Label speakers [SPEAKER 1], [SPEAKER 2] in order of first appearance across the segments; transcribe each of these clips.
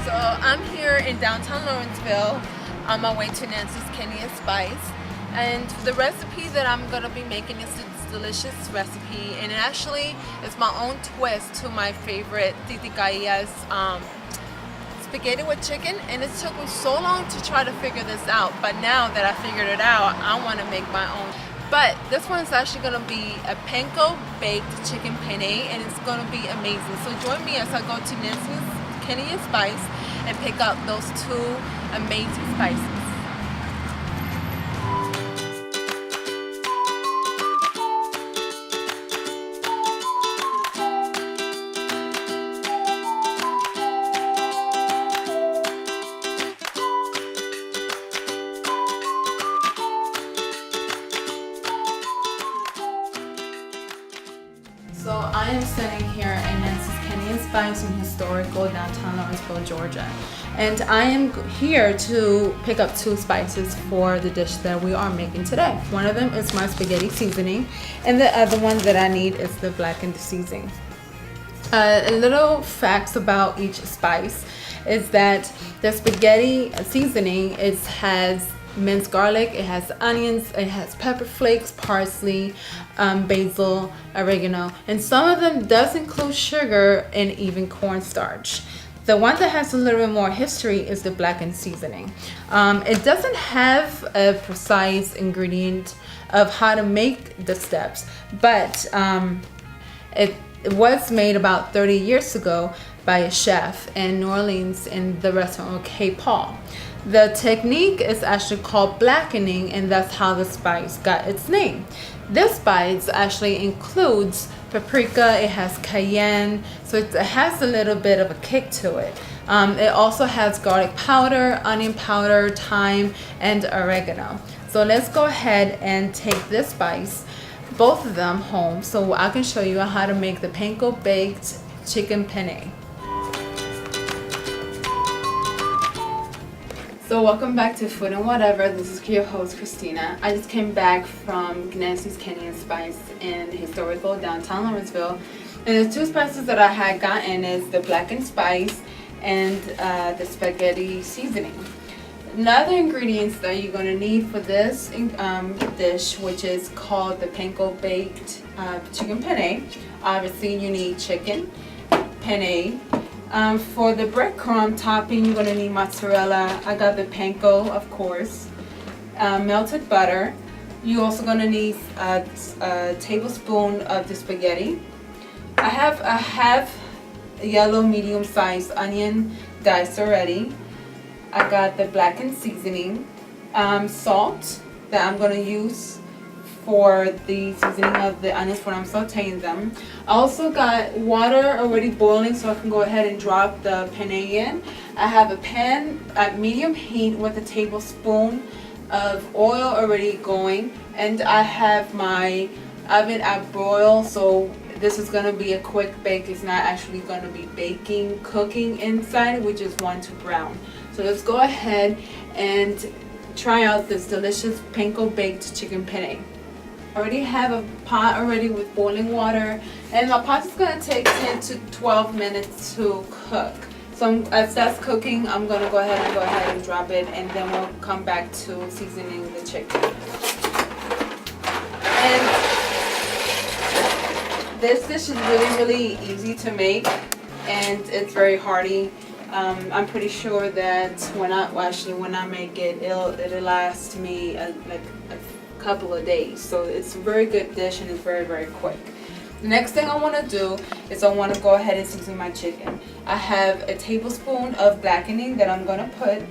[SPEAKER 1] So I'm here in downtown Lawrenceville on my way to Nancy's Kenny and Spice, and the recipe that I'm gonna be making is this delicious recipe, and it actually is my own twist to my favorite Titi Gailla's spaghetti with chicken. And it took me so long to try to figure this out, but now that I figured it out, I want to make my own. But this one's actually going to be a Panko baked chicken penne, and it's going to be amazing. So join me as I go to Nancy's Kenny and Spice and pick up those two amazing spices. So I am standing here in Nancy's Kenny and Spice in historical downtown Lawrenceville, Georgia. And I am here to pick up two spices for the dish that we are making today. One of them is my spaghetti seasoning, and the other one that I need is the blackened seasoning. A little facts about each spice is that the spaghetti seasoning has minced garlic, it has onions, it has pepper flakes, parsley, basil, oregano, and some of them does include sugar and even cornstarch. The one that has a little bit more history is the blackened seasoning. It doesn't have a precise ingredient of how to make the steps, but it was made about 30 years ago by a chef in New Orleans in the restaurant K. Paul. The technique is actually called blackening, and that's how the spice got its name. This spice actually includes paprika, it has cayenne, so it has a little bit of a kick to it. It also has garlic powder, onion powder, thyme, and oregano. So let's go ahead and take this spice, both of them, home so I can show you how to make the Panko baked chicken penne. So welcome back to Food and Whatever. This is your host, Christina. I just came back from Nancy's Kenny and Spice in historical downtown Lawrenceville. And the two spices that I had gotten is the blackened spice and the spaghetti seasoning. Another ingredients that you're going to need for this dish, which is called the Panko baked chicken penne. Obviously you need chicken, penne. For the breadcrumb topping, you're going to need mozzarella. I got the Panko, of course. Melted butter. You're also going to need a tablespoon of the spaghetti. I have a half yellow medium-sized onion diced already. I got the blackened seasoning. Salt that I'm going to use for the seasoning of the onions when I'm sauteing them. I also got water already boiling, so I can go ahead and drop the penne in. I have a pan at medium heat with a tablespoon of oil already going, and I have my oven at broil, so this is going to be a quick bake. It's not actually going to be cooking inside. We just want to brown. So let's go ahead and try out this delicious Panko baked chicken penne. I already have a pot already with boiling water, and my pot is going to take 10 to 12 minutes to cook. So as that's cooking, I'm going to go ahead and drop it, and then we'll come back to seasoning the chicken. And this dish is really easy to make, and it's very hearty. I'm pretty sure that when I make it, it'll last me like a couple of days. So it's a very good dish, and it's very quick. The next thing I want to do is I want to go ahead and season my chicken. I have a tablespoon of blackening that I'm going to put,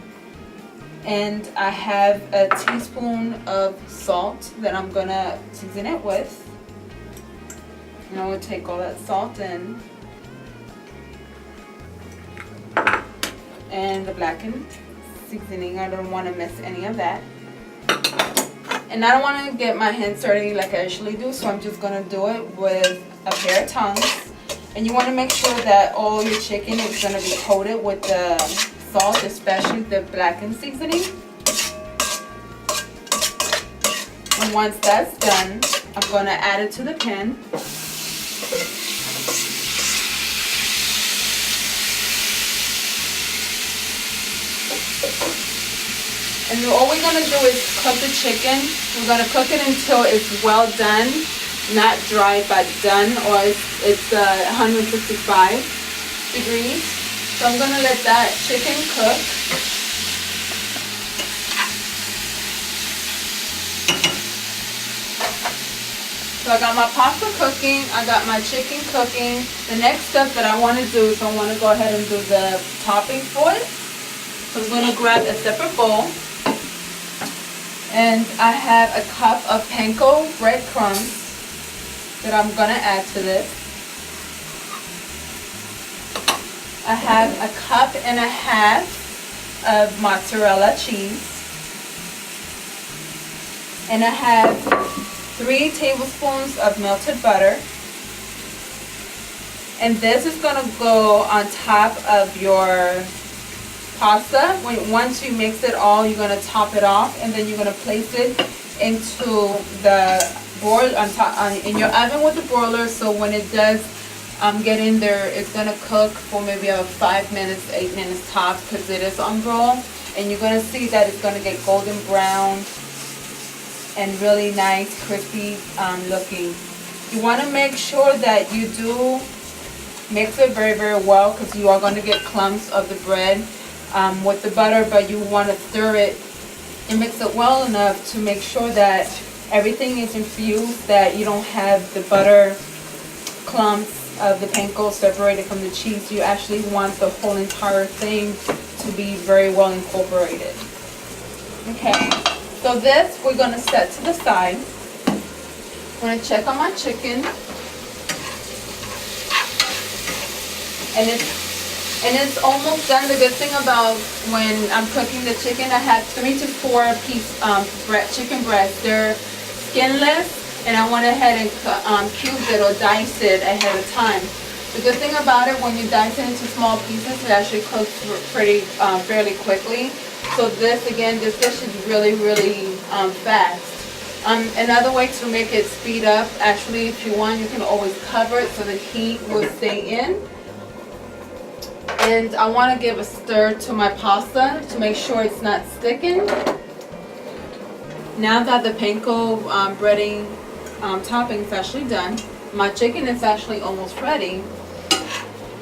[SPEAKER 1] and I have a teaspoon of salt that I'm going to season it with. And I will take all that salt in, and the blackened seasoning. I don't want to miss any of that. And I don't want to get my hands dirty like I usually do, so I'm just going to do it with a pair of tongs. And you want to make sure that all your chicken is going to be coated with the salt, especially the blackened seasoning. And once that's done, I'm going to add it to the pan. And all we're gonna do is cook the chicken. We're gonna cook it until it's well done, not dry, but done, or it's 165 degrees. So I'm gonna let that chicken cook. So I got my pasta cooking, I got my chicken cooking. The next step that I want to do is I want to go ahead and do the topping for it. So I'm going to grab a separate bowl. And I have a cup of Panko breadcrumbs that I'm going to add to this. I have a cup and a half of mozzarella cheese. And I have 3 tablespoons of melted butter. And this is going to go on top of your pasta. Once you mix it all, you're going to top it off, and then you're going to place it into the board in your oven with the broiler. So when it does get in there, it's going to cook for maybe about 5 minutes, 8 minutes tops, because it is on roll. And you're going to see that it's going to get golden brown and really nice, crispy looking. You want to make sure that you do mix it very, very well, because you are going to get clumps of the bread with the butter, but you want to stir it and mix it well enough to make sure that everything is infused, that you don't have the butter clumps of the panko separated from the cheese. You actually want the whole entire thing to be very well incorporated. Okay. So this we're going to set to the side. I'm going to check on my chicken. And it's almost done. The good thing about when I'm cooking the chicken, I have 3 to 4 piece chicken breasts. They're skinless, and I went ahead and cubed it or diced it ahead of time. The good thing about it, when you dice it into small pieces, it actually cooks fairly quickly. So this dish is really, really fast. Another way to make it speed up, actually, if you want, you can always cover it so the heat will stay in. And I want to give a stir to my pasta to make sure it's not sticking. Now that the panko breading topping is actually done, my chicken is actually almost ready.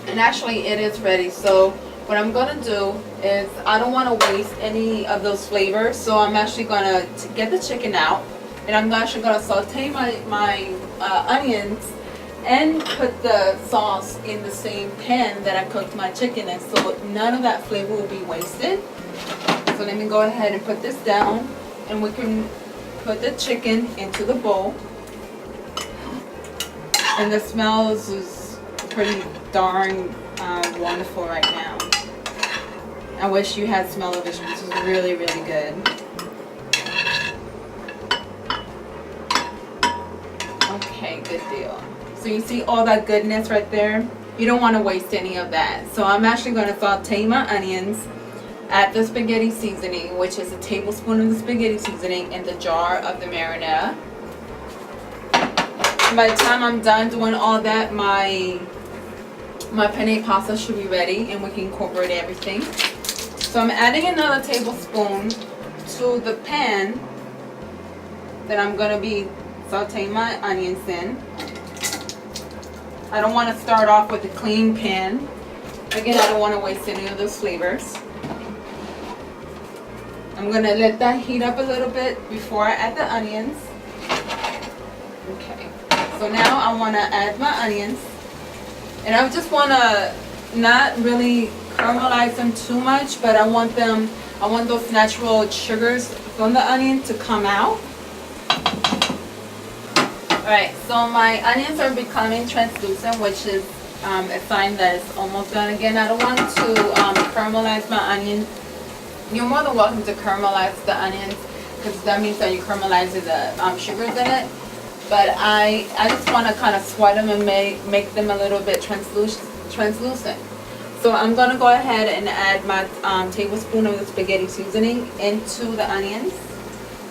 [SPEAKER 1] And actually it is ready. So what I'm going to do is, I don't want to waste any of those flavors, so I'm actually going to get the chicken out, and I'm actually going to saute my onions and put the sauce in the same pan that I cooked my chicken in, so none of that flavor will be wasted. So let me go ahead and put this down, and we can put the chicken into the bowl. And the smells is pretty darn wonderful right now. I wish you had smell of this. This is really, really good. Okay, good deal. So you see all that goodness right there? You don't want to waste any of that. So I'm actually going to saute my onions, add the spaghetti seasoning, which is a tablespoon of the spaghetti seasoning in the jar of the marinara. And by the time I'm done doing all that, my penne pasta should be ready, and we can incorporate everything. So I'm adding another tablespoon to the pan that I'm going to be sauteing my onions in. I don't want to start off with a clean pan. Again, I don't want to waste any of those flavors. I'm going to let that heat up a little bit before I add the onions. Okay, so now I want to add my onions. And I just want to not really caramelize them too much, but I want those natural sugars from the onion to come out. Alright, so my onions are becoming translucent, which is a sign that it's almost done. Again, I don't want to caramelize my onion. You're more than welcome to caramelize the onions, because that means that you caramelize the sugars in it. But I just want to kind of sweat them and make them a little bit translucent. So I'm going to go ahead and add my tablespoon of the spaghetti seasoning into the onions.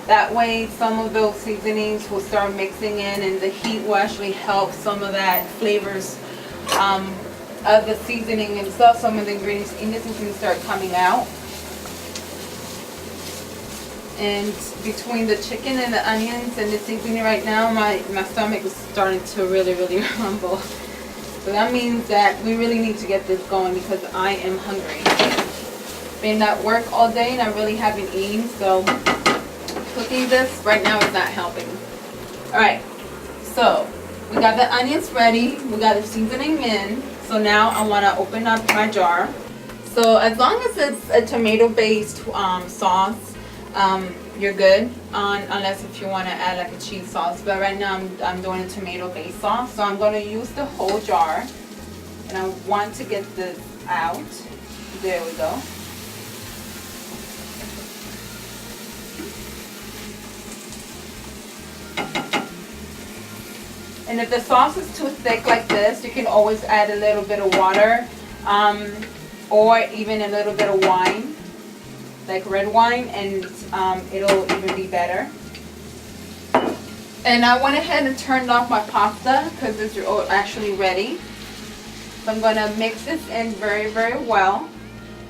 [SPEAKER 1] That way some of those seasonings will start mixing in, and the heat will actually help some of that flavors of the seasoning and stuff. Some of the ingredients in the seasoning start coming out. And between the chicken and the onions and the seasoning right now, my stomach is starting to really rumble. So that means that we really need to get this going because I am hungry. Been at work all day and I really haven't eaten, so cooking this right now is not helping. Alright, so we got the onions ready, we got the seasoning in. So now I want to open up my jar. So as long as it's a tomato-based sauce, you're good. Unless if you want to add like a cheese sauce. But right now I'm doing a tomato-based sauce. So I'm going to use the whole jar. And I want to get this out. There we go. And if the sauce is too thick like this, you can always add a little bit of water, or even a little bit of wine, like red wine, and it'll even be better. And I went ahead and turned off my pasta because it's actually ready. So I'm going to mix this in very well.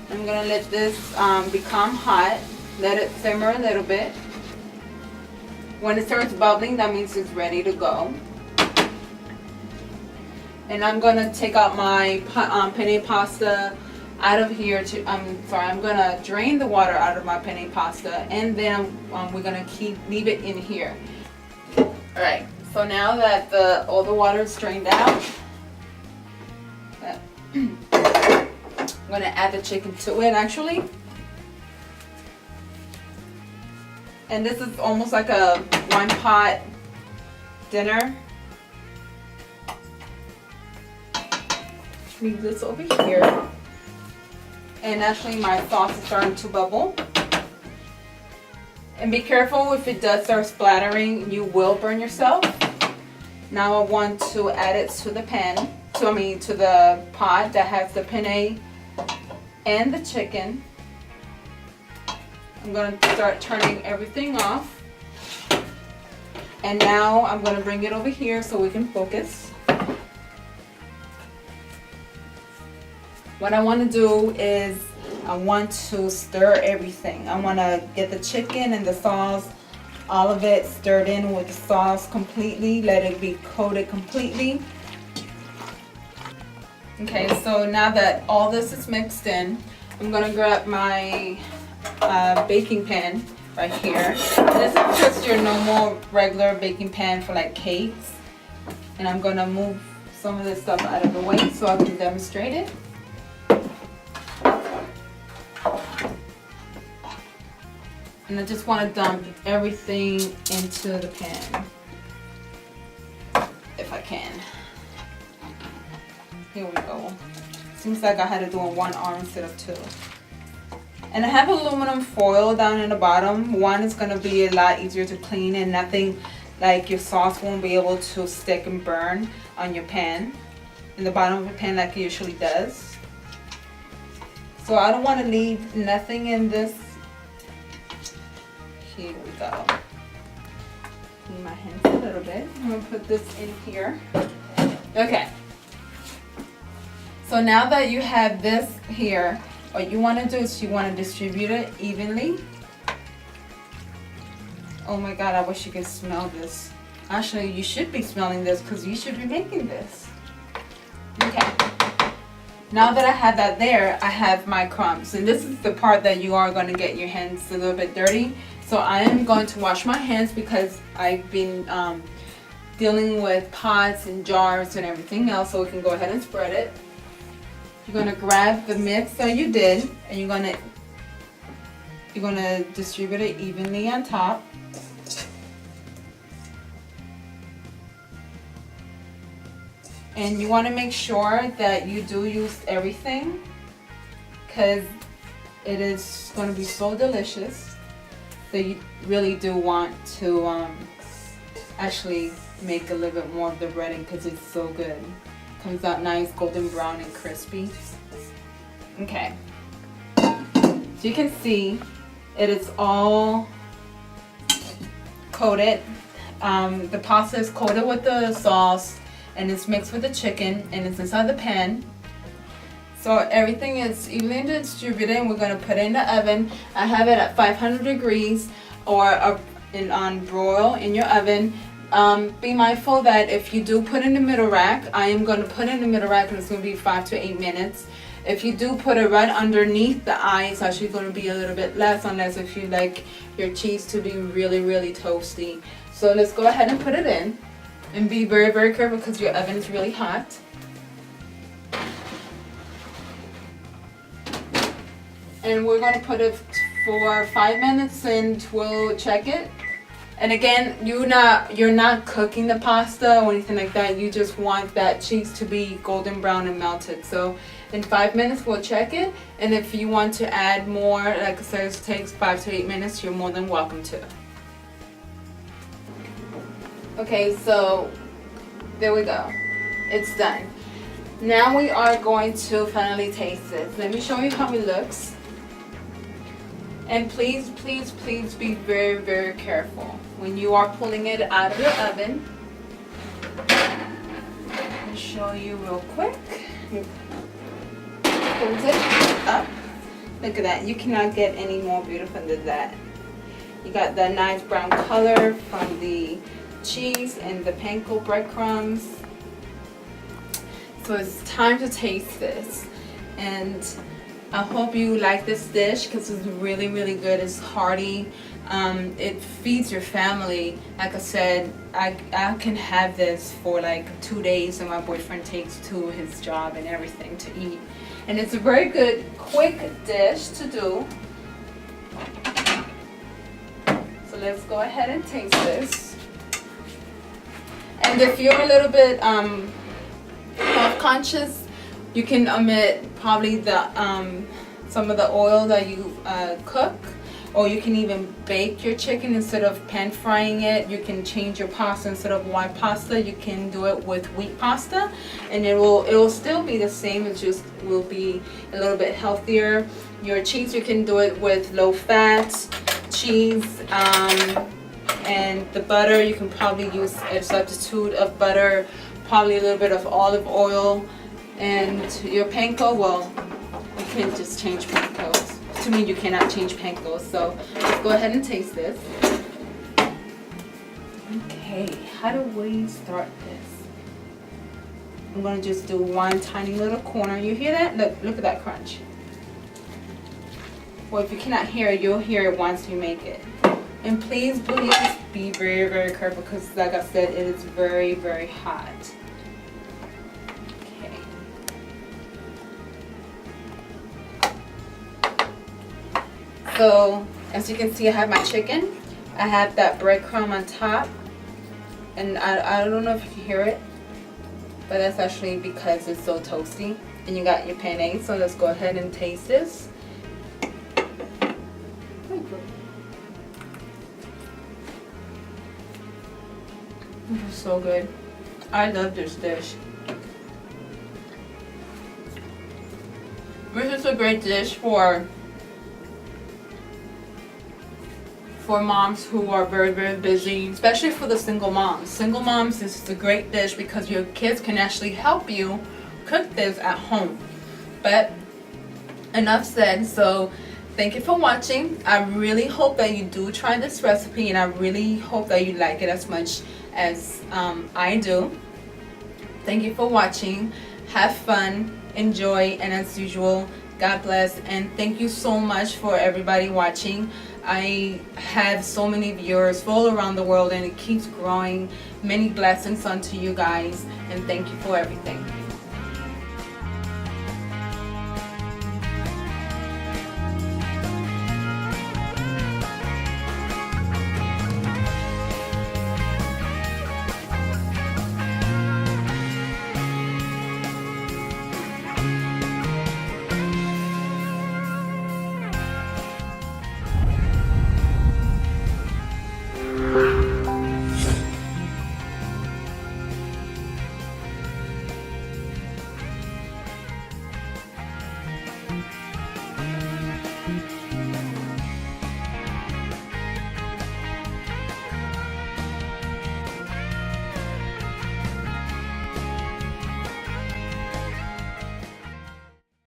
[SPEAKER 1] I'm going to let this become hot, let it simmer a little bit. When it starts bubbling, that means it's ready to go. And I'm gonna take out my penne pasta out of here. I'm gonna drain the water out of my penne pasta, and then we're gonna leave it in here. All right. So now that all the water is drained out, I'm gonna add the chicken to it actually. And this is almost like a one pot dinner. Leave this over here. And actually my sauce is starting to bubble. And be careful if it does start splattering, you will burn yourself. Now I want to add it to the pan, to the pot that has the penne and the chicken. I'm going to start turning everything off. And now I'm going to bring it over here so we can focus. What I want to do is I want to stir everything. I want to get the chicken and the sauce, all of it stirred in with the sauce completely. Let it be coated completely. Okay, so now that all this is mixed in, I'm going to grab my baking pan right here. This is just your normal regular baking pan for like cakes. And I'm going to move some of this stuff out of the way so I can demonstrate it. And I just want to dump everything into the pan, if I can. Here we go. Seems like I had to do it in one arm instead of two. And I have aluminum foil down in the bottom. One is going to be a lot easier to clean and nothing like your sauce won't be able to stick and burn on your pan, in the bottom of the pan like it usually does. So I don't want to leave nothing in this. Here we go. Clean my hands a little bit. I'm going to put this in here. Okay. So now that you have this here, what you want to do is you want to distribute it evenly. Oh my God, I wish you could smell this. Actually, you should be smelling this because you should be making this. Okay. Now that I have that there, I have my crumbs. And this is the part that you are going to get your hands a little bit dirty. So I am going to wash my hands because I've been dealing with pots and jars and everything else. So we can go ahead and spread it. You're going to grab the mix that you did and you're going to distribute it evenly on top. And you want to make sure that you do use everything because it is going to be so delicious. So you really do want to actually make a little bit more of the breading because it's so good. Comes out nice, golden brown and crispy. Okay. So you can see it is all coated. The pasta is coated with the sauce and it's mixed with the chicken and it's inside the pan. So everything is evenly distributed and we're going to put it in the oven. I have it at 500 degrees or on broil in your oven. Be mindful that if you do put in the middle rack, I am going to put in the middle rack and it's going to be 5 to 8 minutes. If you do put it right underneath the eye, it's actually going to be a little bit less, unless if you like your cheese to be really, really toasty. So let's go ahead and put it in, and be very, very careful because your oven is really hot. And we're going to put it for 5 minutes and we'll check it. And again, you're not cooking the pasta or anything like that. You just want that cheese to be golden brown and melted. So in 5 minutes we'll check it, and if you want to add more, like I said, it takes 5 to 8 minutes, you're more than welcome to. Okay, so there we go. It's done. Now we are going to finally taste it. Let me show you how it looks. And please, please, please be very, very careful when you are pulling it out of your oven. I'll show you real quick. Pulls it up. Look at that. You cannot get any more beautiful than that. You got that nice brown color from the cheese and the panko breadcrumbs. So it's time to taste this. And I hope you like this dish because it's really, really good. It's hearty. It feeds your family. Like I said, I can have this for like 2 days, and my boyfriend takes to his job and everything to eat. And it's a very good, quick dish to do. So let's go ahead and taste this. And if you're a little bit health conscious, you can omit probably the some of the oil that you cook, or you can even bake your chicken instead of pan frying it. You can change your pasta. Instead of white pasta, you can do it with wheat pasta, and it will still be the same. It just will be a little bit healthier. Your cheese, you can do it with low fat cheese, and the butter, you can probably use a substitute of butter, probably a little bit of olive oil. And your panko, well, you can't just change pankos. To me, you cannot change pankos. So let's go ahead and taste this. Okay, how do we start this? I'm gonna just do one tiny little corner. You hear that? Look at that crunch. Well, if you cannot hear it, you'll hear it once you make it. And please, please be very, very careful because, like I said, it is very, very hot. So as you can see, I have my chicken. I have that breadcrumb on top, and I don't know if you can hear it, but that's actually because it's so toasty. And you got your penne. So let's go ahead and taste this. This is so good. I love this dish. This is a great dish for moms who are very, very busy, especially for the single moms. Single moms, this is a great dish because your kids can actually help you cook this at home. But enough said. So thank you for watching. I really hope that you do try this recipe, and I really hope that you like it as much as I do. Thank you for watching. Have fun, enjoy, and as usual, God bless, and thank you so much for everybody watching. I have so many viewers all around the world, and it keeps growing. Many blessings unto you guys, and thank you for everything.